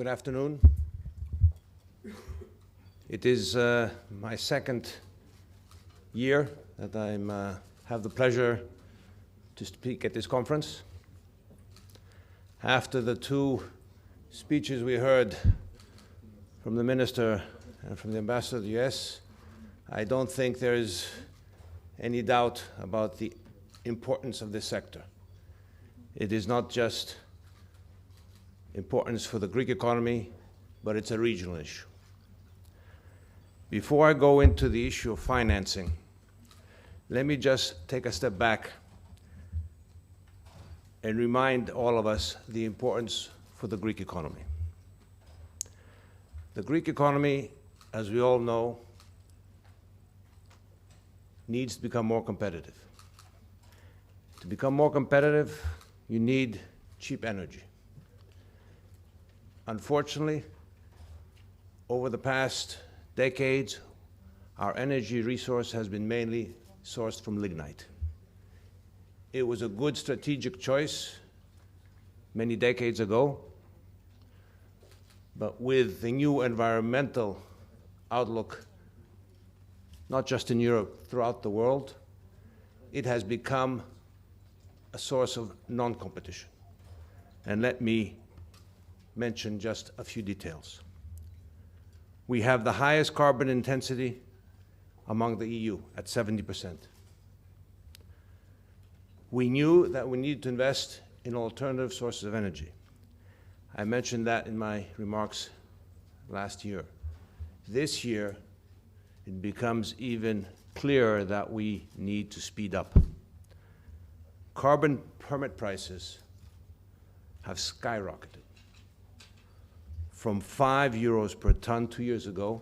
Good afternoon. It is my second year that I have the pleasure to speak at this conference. After the two speeches we heard from the Minister and from the Ambassador of the US, I don't think there is any doubt about the importance of this sector. It is not just importance for the Greek economy, but it's a regional issue. Before I go into the issue of financing, let me just take a step back and remind all of us the importance for the Greek economy. The Greek economy, as we all know, needs to become more competitive. To become more competitive, you need cheap energy. Unfortunately, over the past decades, our energy resource has been mainly sourced from lignite. It was a good strategic choice many decades ago, but with the new environmental outlook, not just in Europe, throughout the world, it has become a source of non-competition. And let me mention just a few details. We have the highest carbon intensity among the EU at 70%. We knew that we needed to invest in alternative sources of energy. I mentioned that in my remarks last year. This year, it becomes even clearer that we need to speed up. Carbon permit prices have skyrocketed from 5 euros per ton 2 years ago.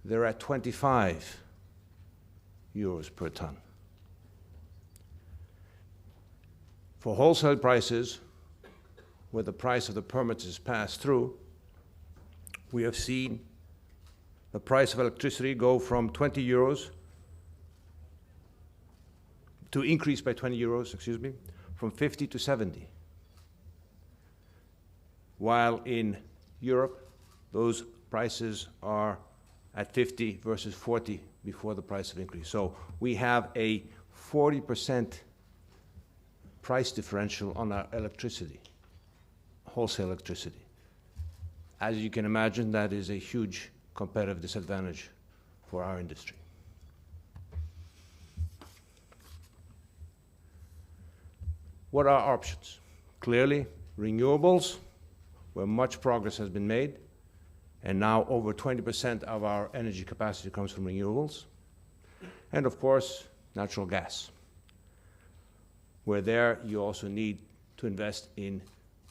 They're at 25 euros per ton. For wholesale prices, where the price of the permits is passed through, we have seen the price of electricity go from 20 euros to increase by 20 euros, from 50 to 70. While in Europe, those prices are at 50 versus 40 before the price of increase. So we have a 40% price differential on our electricity, wholesale electricity. As you can imagine, that is a huge competitive disadvantage for our industry. What are our options? Clearly, renewables, where much progress has been made, and now over 20% of our energy capacity comes from renewables. And of course, natural gas, where there you also need to invest in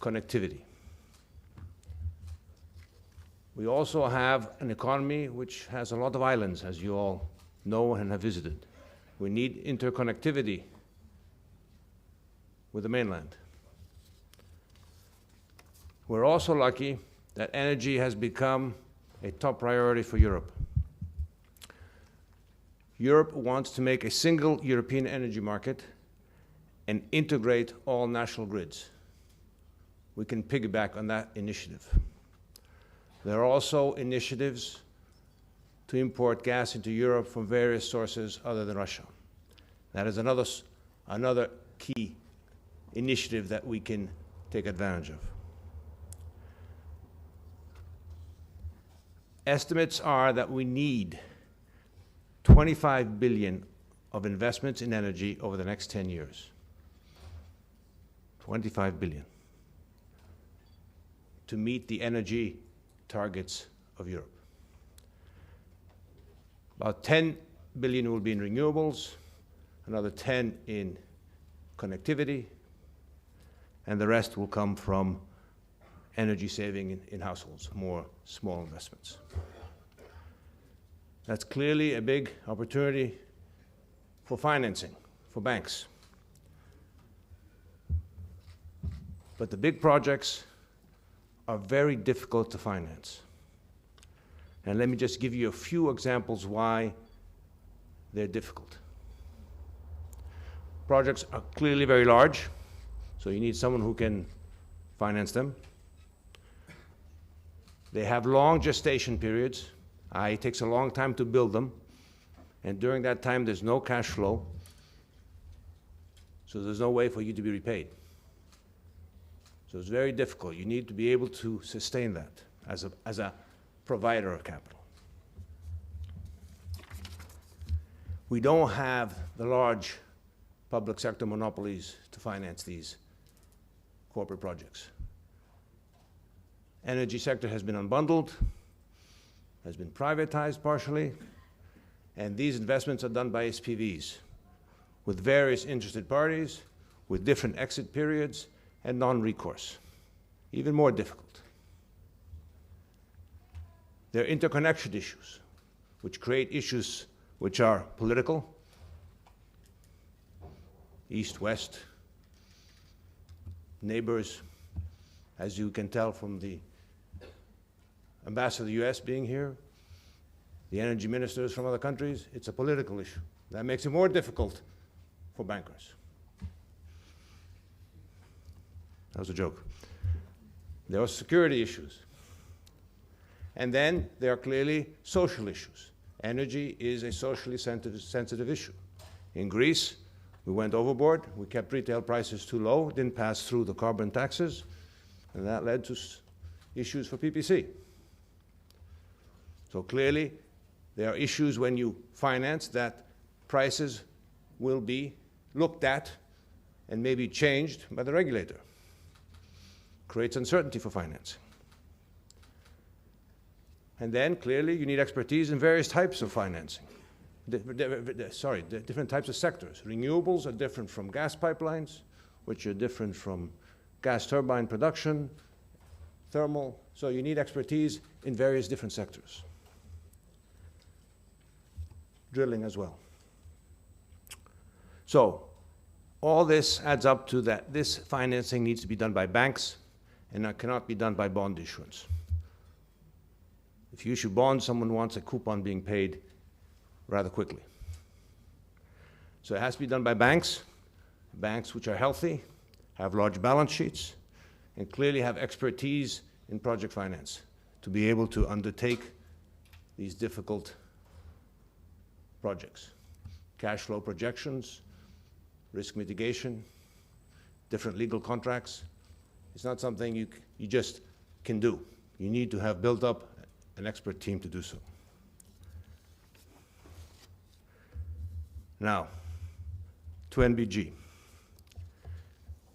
connectivity. We also have an economy which has a lot of islands, as you all know and have visited. We need interconnectivity with the mainland. We're also lucky that energy has become a top priority for Europe. Europe wants to make a single European energy market and integrate all national grids. We can piggyback on that initiative. There are also initiatives to import gas into Europe from various sources other than Russia. That is another key initiative that we can take advantage of. Estimates are that we need 25 billion of investments in energy over the next 10 years. 25 billion to meet the energy targets of Europe. About 10 billion will be in renewables, another 10 in connectivity, and the rest will come from energy saving in households, more small investments. That's clearly a big opportunity for financing, for banks. But the big projects are very difficult to finance. And let me just give you a few examples why they're difficult. Projects are clearly very large, so you need someone who can finance them. They have long gestation periods. It takes a long time to build them. And during that time, there's no cash flow. So there's no way for you to be repaid. So it's very difficult. You need to be able to sustain that as a provider of capital. We don't have the large public sector monopolies to finance these corporate projects. Energy sector has been unbundled, has been privatized partially, and these investments are done by SPVs with various interested parties, with different exit periods, and non-recourse. Even more difficult. There are interconnection issues, which create issues which are political, east-west, neighbors, as you can tell from the ambassador of the US being here, the energy ministers from other countries. It's a political issue. That makes it more difficult for bankers. That was a joke. There are security issues. And then there are clearly social issues. Energy is a socially sensitive issue. In Greece, we went overboard. We kept retail prices too low, didn't pass through the carbon taxes, and that led to issues for PPC. So clearly, there are issues when you finance that prices will be looked at and maybe changed by the regulator. Creates uncertainty for financing. And then, clearly, you need expertise in various types of financing. Different types of sectors. Renewables are different from gas pipelines, which are different from gas turbine production, thermal. So you need expertise in various different sectors. Drilling as well. So all this adds up to that this financing needs to be done by banks, and that cannot be done by bond issuance. If you issue bonds, someone wants a coupon being paid rather quickly. So it has to be done by banks, banks which are healthy, have large balance sheets, and clearly have expertise in project finance to be able to undertake these difficult projects. Cash flow projections, risk mitigation, different legal contracts. It's not something you just can do. You need to have built up an expert team to do so. Now, to NBG.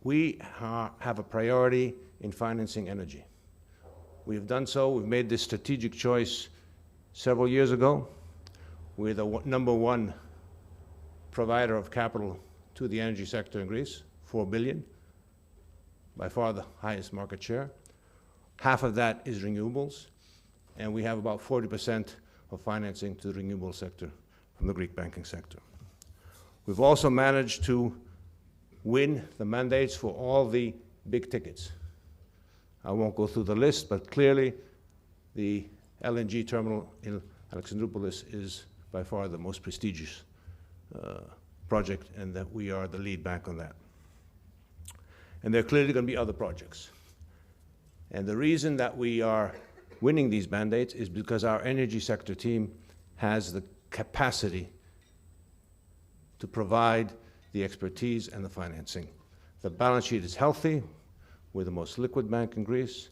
We have a priority in financing energy. We've done so. We've made this strategic choice several years ago. We're the #1 provider of capital to the energy sector in Greece, 4 billion, by far the highest market share. Half of that is renewables, and we have about 40% of financing to the renewable sector from the Greek banking sector. We've also managed to win the mandates for all the big tickets. I won't go through the list, but clearly the LNG terminal in Alexandroupolis is by far the most prestigious project, and that we are the lead bank on that. And there are clearly going to be other projects. And the reason that we are winning these mandates is because our energy sector team has the capacity to provide the expertise and the financing. The balance sheet is healthy. We're the most liquid bank in Greece,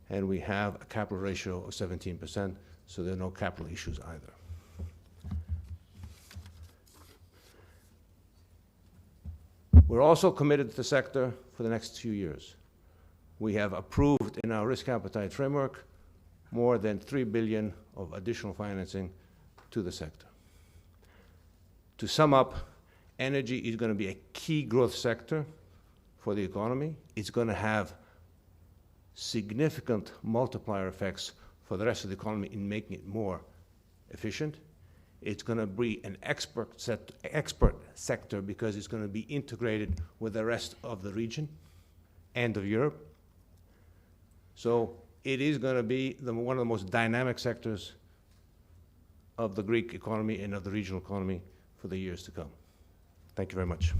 and we have a capital ratio of 17%, so there are no capital issues either. We're also committed to the sector for the next few years. We have approved in our risk appetite framework more than 3 billion of additional financing to the sector. To sum up, energy is going to be a key growth sector for the economy. It's going to have significant multiplier effects for the rest of the economy in making it more efficient. It's going to be an expert sector because it's going to be integrated with the rest of the region and of Europe. So it is going to be one of the most dynamic sectors of the Greek economy and of the regional economy for the years to come. Thank you very much.